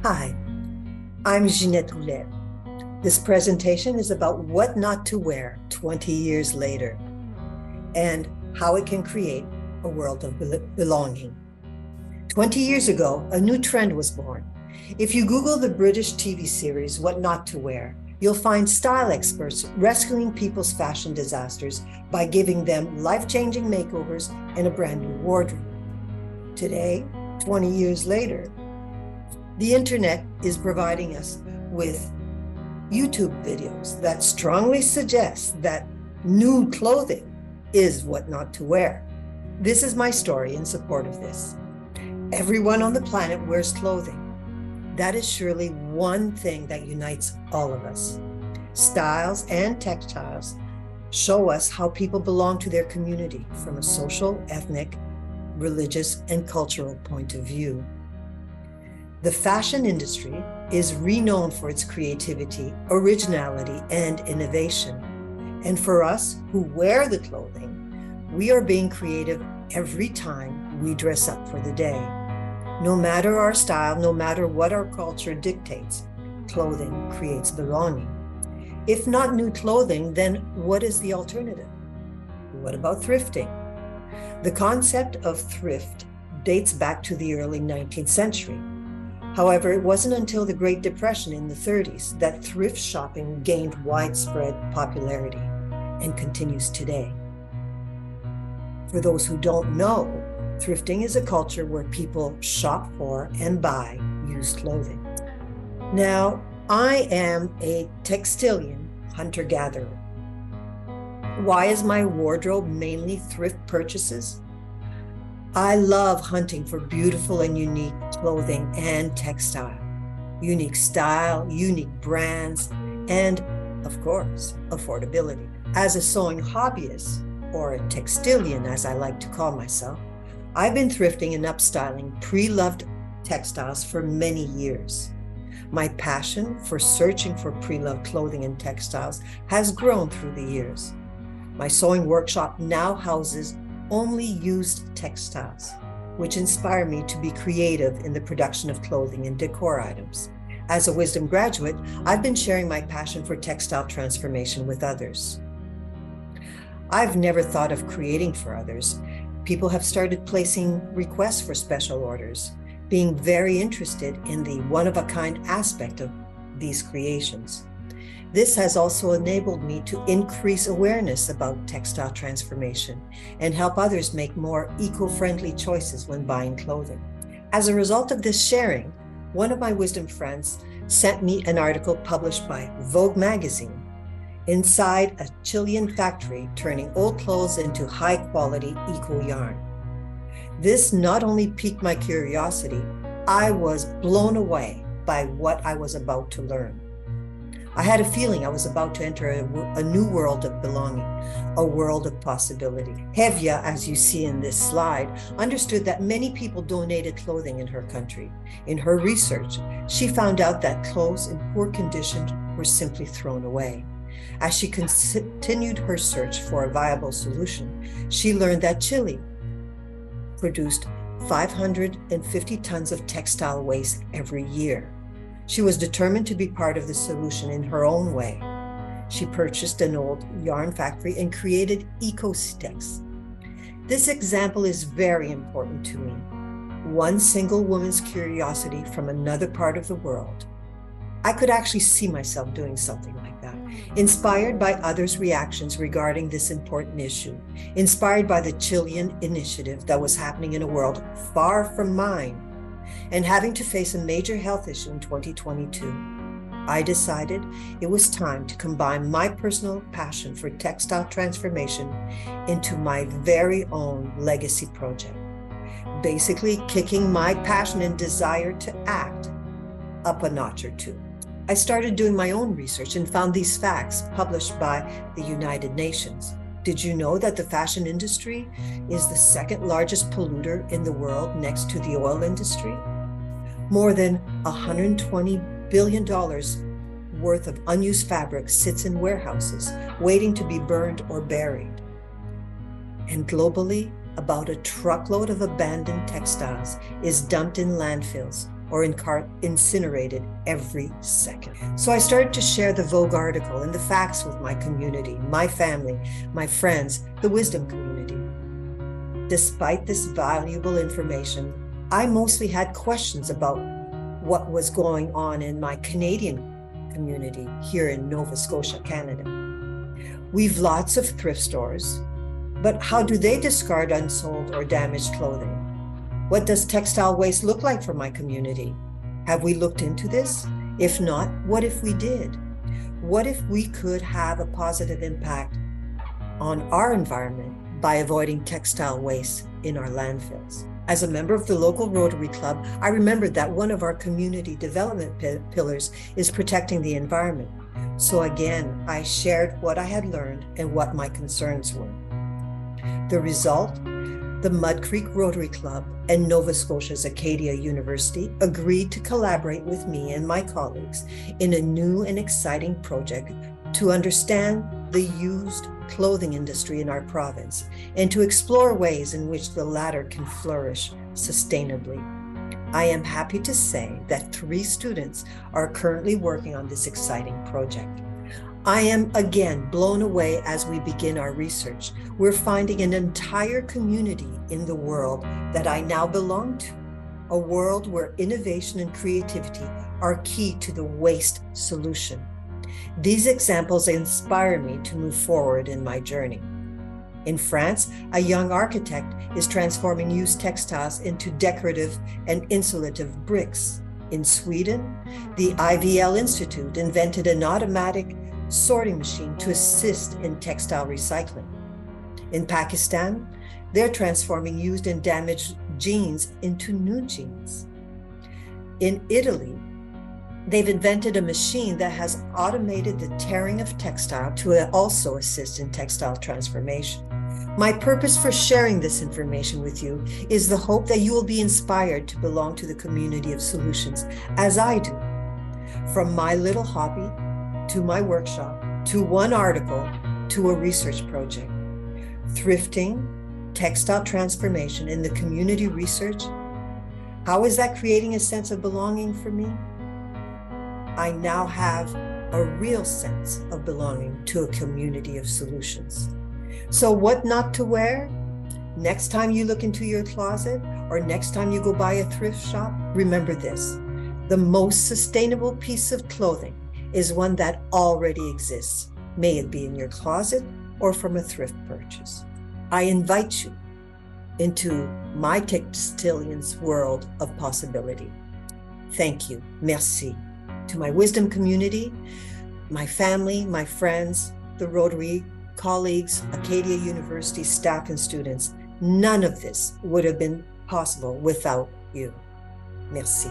Hi, I'm Ginette Goulet. This presentation is about what not to wear 20 years later and how it can create a world of belonging. 20 years ago, a new trend was born. If you Google the British TV series, What Not to Wear, you'll find style experts rescuing people's fashion disasters by giving them life-changing makeovers and a brand new wardrobe. Today, 20 years later, the internet is providing us with YouTube videos that strongly suggest that new clothing is what not to wear. This is my story in support of this. Everyone on the planet wears clothing. That is surely one thing that unites all of us. Styles and textiles show us how people belong to their community from a social, ethnic, religious, and cultural point of view. The fashion industry is renowned for its creativity, originality, and innovation. And for us who wear the clothing, we are being creative every time we dress up for the day. No matter our style, no matter what our culture dictates, clothing creates belonging. If not new clothing, then what is the alternative? What about thrifting? The concept of thrift dates back to the early 19th century. However, it wasn't until the Great Depression in the 30s that thrift shopping gained widespread popularity and continues today. For those who don't know, thrifting is a culture where people shop for and buy used clothing. Now, I am a textilian hunter-gatherer. Why is my wardrobe mainly thrift purchases? I love hunting for beautiful and unique clothing and textile, unique style, unique brands, and of course, affordability. As a sewing hobbyist, or a textilian as I like to call myself, I've been thrifting and upstyling pre-loved textiles for many years. My passion for searching for pre-loved clothing and textiles has grown through the years. My sewing workshop now houses only used textiles, which inspire me to be creative in the production of clothing and decor items. As a Wisdom graduate, I've been sharing my passion for textile transformation with others. I've never thought of creating for others. People have started placing requests for special orders, being very interested in the one-of-a-kind aspect of these creations. This has also enabled me to increase awareness about textile transformation and help others make more eco-friendly choices when buying clothing. As a result of this sharing, one of my Wisdom friends sent me an article published by Vogue magazine, Inside a Chilean Factory Turning Old Clothes into High-Quality Eco-Yarn. This not only piqued my curiosity, I was blown away by what I was about to learn. I had a feeling I was about to enter a new world of belonging, a world of possibility. Hevia, as you see in this slide, understood that many people donated clothing in her country. In her research, she found out that clothes in poor condition were simply thrown away. As she continued her search for a viable solution, she learned that Chile produced 550 tons of textile waste every year. She was determined to be part of the solution in her own way. She purchased an old yarn factory and created EcoStex. This example is very important to me. One single woman's curiosity from another part of the world. I could actually see myself doing something like that, inspired by others' reactions regarding this important issue, inspired by the Chilean initiative that was happening in a world far from mine, and having to face a major health issue in 2022, I decided it was time to combine my personal passion for textile transformation into my very own legacy project, basically kicking my passion and desire to act up a notch or two. I started doing my own research and found these facts published by the United Nations. Did you know that the fashion industry is the second largest polluter in the world next to the oil industry? More than $120 billion worth of unused fabric sits in warehouses, waiting to be burned or buried. And globally, about a truckload of abandoned textiles is dumped in landfills or incinerated every second. So I started to share the Vogue article and the facts with my community, my family, my friends, the wisdom community. Despite this valuable information, I mostly had questions about what was going on in my Canadian community here in Nova Scotia, Canada. We've lots of thrift stores, but how do they discard unsold or damaged clothing? What does textile waste look like for my community? Have we looked into this? If not, what if we did? What if we could have a positive impact on our environment by avoiding textile waste in our landfills? As a member of the local Rotary Club, I remembered that one of our community development pillars is protecting the environment. So again, I shared what I had learned and what my concerns were. The result, the Mud Creek Rotary Club and Nova Scotia's Acadia University agreed to collaborate with me and my colleagues in a new and exciting project to understand the used clothing industry in our province and to explore ways in which the latter can flourish sustainably. I am happy to say that 3 students are currently working on this exciting project. I am again blown away as we begin our research. We're finding an entire community in the world that I now belong to, a world where innovation and creativity are key to the waste solution. These examples inspire me to move forward in my journey. In France, a young architect is transforming used textiles into decorative and insulative bricks. In Sweden, the IVL Institute invented an automatic sorting machine to assist in textile recycling. In Pakistan, they're transforming used and damaged jeans into new jeans. In Italy, they've invented a machine that has automated the tearing of textile to also assist in textile transformation. My purpose for sharing this information with you is the hope that you will be inspired to belong to the community of solutions as I do. From my little hobby, to my workshop, to one article, to a research project. Thrifting, textile transformation, and the community research, how is that creating a sense of belonging for me? I now have a real sense of belonging to a community of solutions. So what not to wear? Next time you look into your closet or next time you go by a thrift shop, remember this: the most sustainable piece of clothing is one that already exists, may it be in your closet or from a thrift purchase. I invite you into my textilian's world of possibility. Thank you, merci. To my wisdom community, my family, my friends, the Rotary colleagues, Acadia University staff and students, none of this would have been possible without you. Merci.